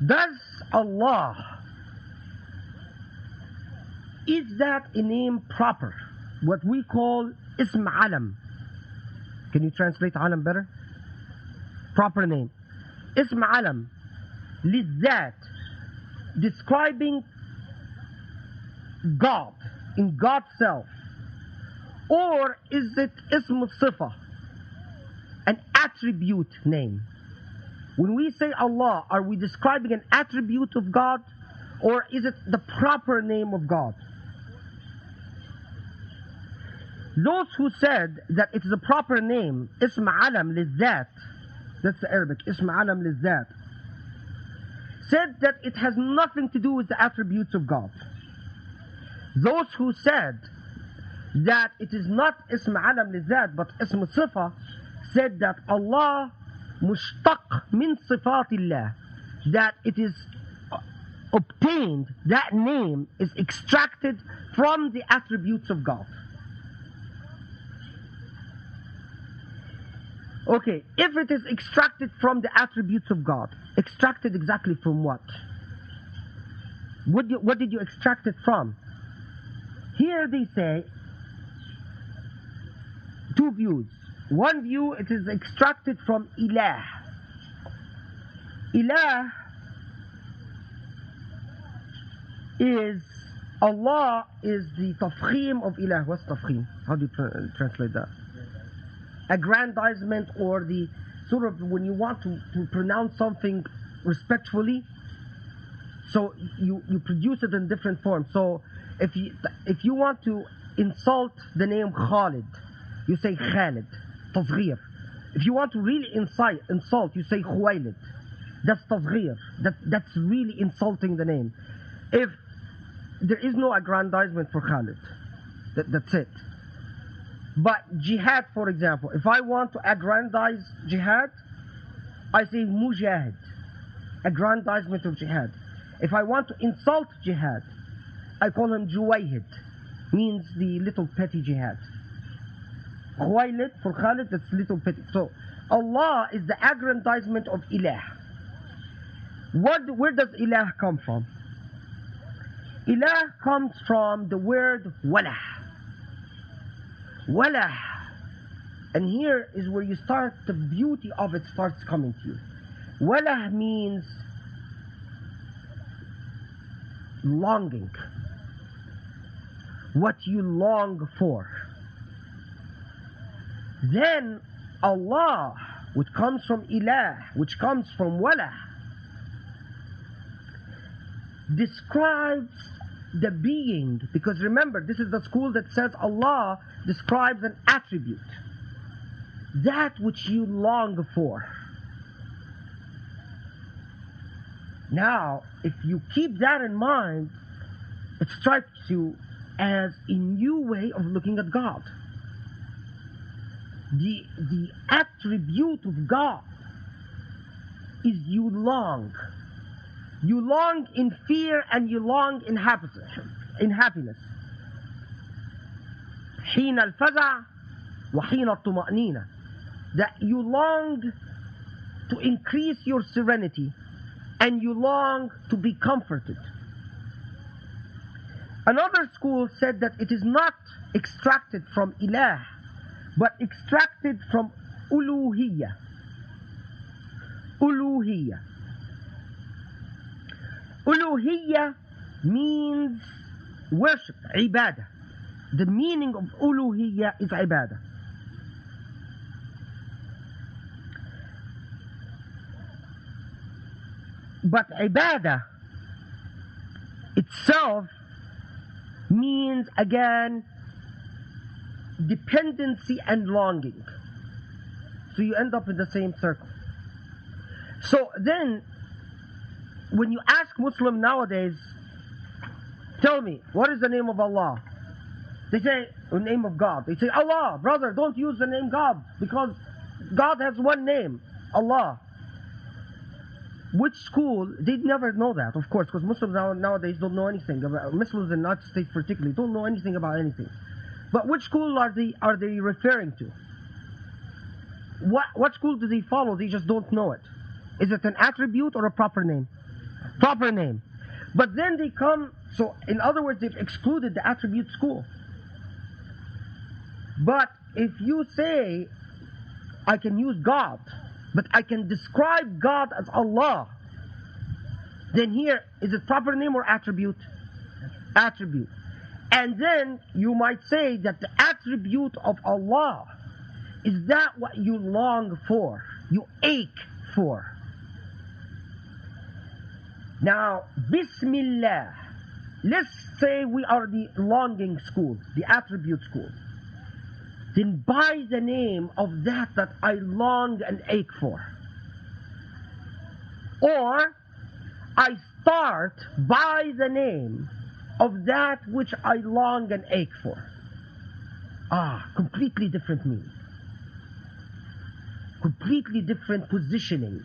Does Allah, is that a name proper? What we call ism alam. Can you translate alam better? Proper name. Ism alam. Lizzat. Describing God, in God's self. Or is it ism sifa, an attribute name? When we say Allah, are we describing an attribute of God, or is it the proper name of God? Those who said that it is a proper name, ism alam lizzat, that's the Arabic, ism alam lizzat, said that it has nothing to do with the attributes of God. Those who said that it is not ism alam lizzat but ism sifa said that Allah mushtaq min sifatillah, that it is obtained, that name is extracted from the attributes of God. Okay, if it is extracted from the attributes of God, extracted exactly from what? What did you extract it from? Here they say two views. One view, it is extracted from ilah. Ilah is, Allah is the tafkhim of ilah. What's tafkhim? How do you translate that? Aggrandizement, or the sort of when you want to pronounce something respectfully, so you produce it in different forms. So if you want to insult the name Khaled, you say Khaled, tasghir. If you want to really insult, you say Khuwailid. That's tasghir. That's really insulting the name. If there is no aggrandizement for Khaled, that's it. But jihad, for example, if I want to aggrandize jihad, I say mujahid, aggrandizement of jihad. If I want to insult jihad, I call him juwayhid, means the little petty jihad. Khuwailid for Khalid, that's little petty. So Allah is the aggrandizement of ilah. Where does ilah come from? Ilah comes from the word walah. Walah. And here is where you start, the beauty of it starts coming to you. Walah means longing. What you long for. Then Allah, which comes from ilah, which comes from walah, describes the being, because remember, this is the school that says Allah describes an attribute, that which you long for. Now, if you keep that in mind, it strikes you as a new way of looking at God. The attribute of God is you long. You long in fear and you long in happiness. حين الفزع وحين الطمأنينة. That you long to increase your serenity and you long to be comforted. Another school said that it is not extracted from ilah, but extracted from uluhiyya. Uluhiyya. Uluhiyya means worship, ibadah. The meaning of uluhiyya is ibadah. But ibadah itself means, again, dependency and longing. So you end up in the same circle. So then, when you ask Muslim nowadays, tell me, what is the name of Allah? They say, the name of God. They say, Allah. Brother, don't use the name God, because God has one name, Allah. Which school? They never know that, of course, because Muslims nowadays don't know anything about, Muslims in the United States particularly, don't know anything about anything. But which school are they referring to? What school do they follow? They just don't know it. Is it an attribute or a proper name? Proper name. But then they come, so in other words, they've excluded the attribute school. But if you say, I can use God, but I can describe God as Allah, then here, is it proper name or attribute? Attribute. And then you might say that the attribute of Allah, is that what you long for, you ache for? Now, Bismillah, let's say we are the longing school, the attribute school. Then by the name of that I long and ache for. Or, I start by the name of that which I long and ache for. Completely different meaning. Completely different positioning.